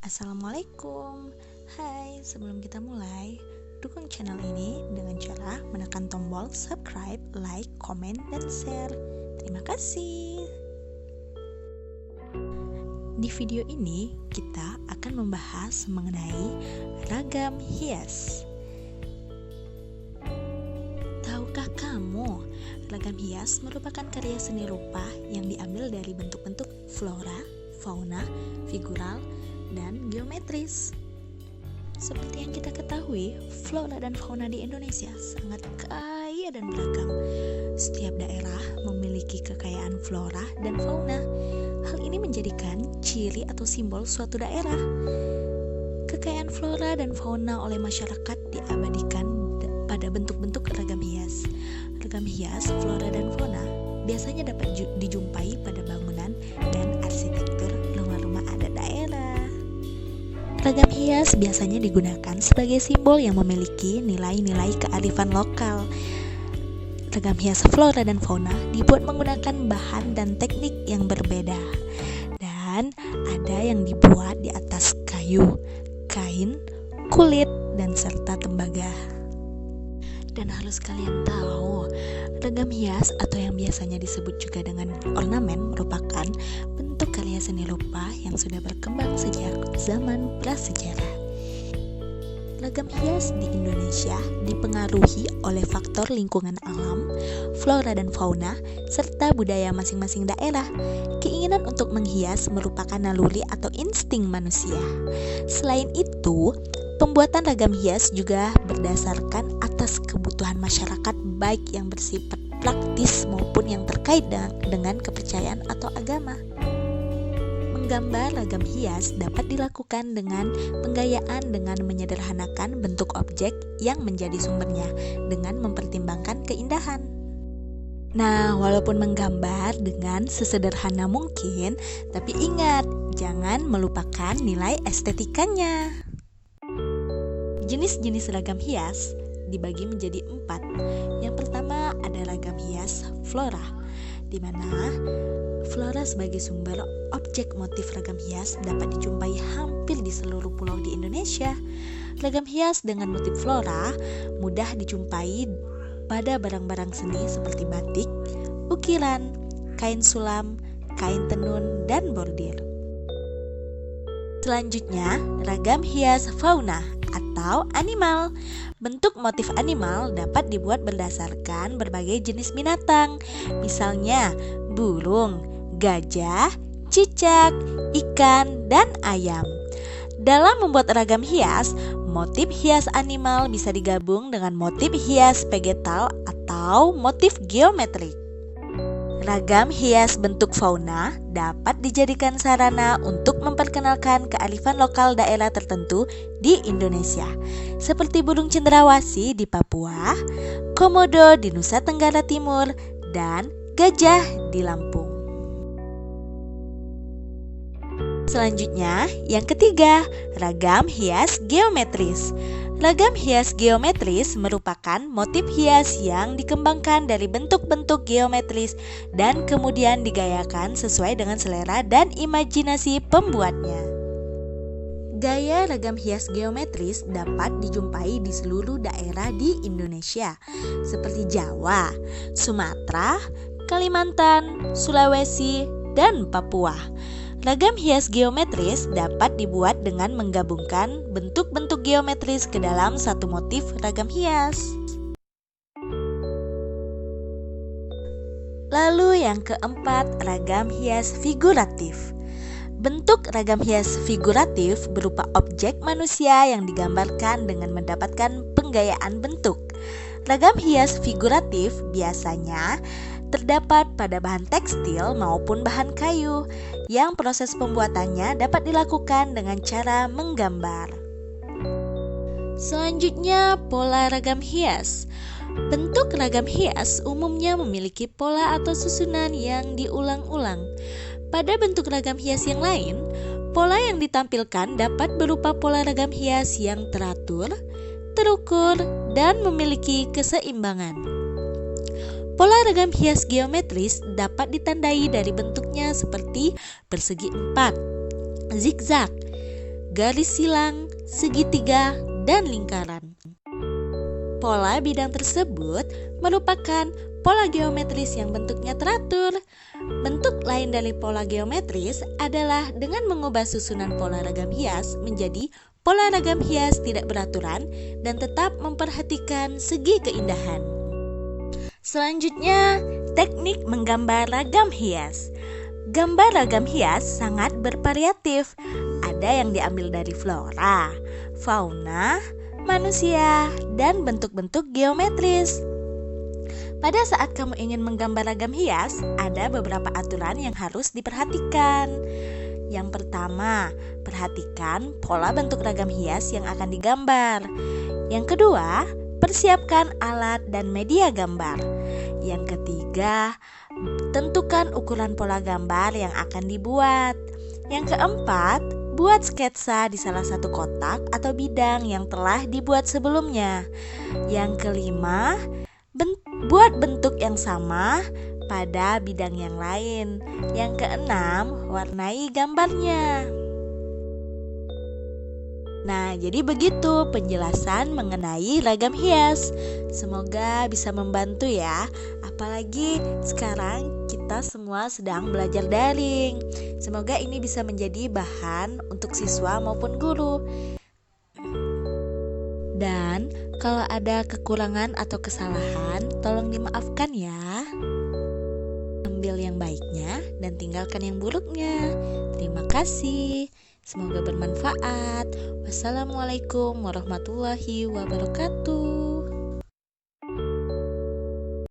Assalamualaikum. Hai, sebelum kita mulai, dukung channel ini dengan cara menekan tombol subscribe, like, komen, dan share. Terima kasih. Di video ini, kita akan membahas mengenai ragam hias. Tahukah kamu, ragam hias merupakan karya seni rupa yang diambil dari bentuk-bentuk flora, fauna, figural, dan geometris. Seperti yang kita ketahui, flora dan fauna di Indonesia sangat kaya dan beragam. Setiap daerah memiliki kekayaan flora dan fauna. Hal ini menjadikan ciri atau simbol suatu daerah. Kekayaan flora dan fauna oleh masyarakat diabadikan pada bentuk-bentuk ragam hias. Ragam hias, flora dan fauna biasanya dapat dijumpai pada bangunan dan arsitektur rumah-rumah adat daerah. Ragam hias biasanya digunakan sebagai simbol yang memiliki nilai-nilai kearifan lokal. Ragam hias flora dan fauna dibuat menggunakan bahan dan teknik yang berbeda. Dan ada yang dibuat di atas kayu, kain, kulit, dan serta tembaga. Dan harus kalian tahu, ragam hias atau yang biasanya disebut juga dengan ornamen merupakan bentuk karya seni rupa yang sudah berkembang sejak zaman prasejarah. Ragam hias di Indonesia dipengaruhi oleh faktor lingkungan alam, flora dan fauna, serta budaya masing-masing daerah. Keinginan untuk menghias merupakan naluri atau insting manusia. Selain itu, pembuatan ragam hias juga berdasarkan atas kebutuhan masyarakat, baik yang bersifat praktis maupun yang terkait dengan kepercayaan atau agama. Menggambar ragam hias dapat dilakukan dengan penggayaan dengan menyederhanakan bentuk objek yang menjadi sumbernya dengan mempertimbangkan keindahan. Nah, walaupun menggambar dengan sesederhana mungkin, tapi ingat, jangan melupakan nilai estetikanya. Jenis-jenis ragam hias dibagi menjadi 4. Yang pertama ada ragam hias flora, di mana flora sebagai sumber objek motif ragam hias dapat dijumpai hampir di seluruh pulau di Indonesia. Ragam hias dengan motif flora mudah dijumpai pada barang-barang seni seperti batik, ukiran, kain sulam, kain tenun, dan bordir. Selanjutnya, ragam hias fauna atau animal. Bentuk motif animal dapat dibuat berdasarkan berbagai jenis binatang, misalnya burung, gajah, cicak, ikan, dan ayam. Dalam membuat ragam hias, motif hias animal bisa digabung dengan motif hias vegetal atau motif geometrik. Ragam hias bentuk fauna dapat dijadikan sarana untuk memperkenalkan kearifan lokal daerah tertentu di Indonesia, seperti burung cendrawasih di Papua, komodo di Nusa Tenggara Timur, dan gajah di Lampung. Selanjutnya, yang ketiga, ragam hias geometris. Ragam hias geometris merupakan motif hias yang dikembangkan dari bentuk-bentuk geometris dan kemudian digayakan sesuai dengan selera dan imajinasi pembuatnya. Gaya ragam hias geometris dapat dijumpai di seluruh daerah di Indonesia, seperti Jawa, Sumatera, Kalimantan, Sulawesi, dan Papua. Ragam hias geometris dapat dibuat dengan menggabungkan bentuk-bentuk geometris ke dalam satu motif ragam hias. Lalu yang keempat, ragam hias figuratif. Bentuk ragam hias figuratif berupa objek manusia yang digambarkan dengan mendapatkan penggayaan bentuk. Ragam hias figuratif biasanya terdapat pada bahan tekstil maupun bahan kayu, yang proses pembuatannya dapat dilakukan dengan cara menggambar. Selanjutnya, pola ragam hias. Bentuk ragam hias umumnya memiliki pola atau susunan yang diulang-ulang. Pada bentuk ragam hias yang lain, pola yang ditampilkan dapat berupa pola ragam hias yang teratur, terukur, dan memiliki keseimbangan. Pola ragam hias geometris dapat ditandai dari bentuknya seperti persegi 4, zigzag, garis silang, segitiga, dan lingkaran. Pola bidang tersebut merupakan pola geometris yang bentuknya teratur. Bentuk lain dari pola geometris adalah dengan mengubah susunan pola ragam hias menjadi pola ragam hias tidak beraturan dan tetap memperhatikan segi keindahan. Selanjutnya, teknik menggambar ragam hias. Gambar ragam hias sangat bervariatif. Ada yang diambil dari flora, fauna, manusia, dan bentuk-bentuk geometris. Pada saat kamu ingin menggambar ragam hias, ada beberapa aturan yang harus diperhatikan. Yang pertama, perhatikan pola bentuk ragam hias yang akan digambar. Yang kedua, persiapkan alat dan media gambar. Yang ketiga, tentukan ukuran pola gambar yang akan dibuat. Yang keempat, buat sketsa di salah satu kotak atau bidang yang telah dibuat sebelumnya. Yang kelima, buat bentuk yang sama pada bidang yang lain. Yang keenam, warnai gambarnya. Nah, jadi begitu penjelasan mengenai ragam hias. Semoga bisa membantu ya. Apalagi sekarang kita semua sedang belajar daring. Semoga ini bisa menjadi bahan untuk siswa maupun guru. Dan kalau ada kekurangan atau kesalahan, tolong dimaafkan ya. Ambil yang baiknya dan tinggalkan yang buruknya. Terima kasih. Semoga bermanfaat. Wassalamualaikum warahmatullahi wabarakatuh.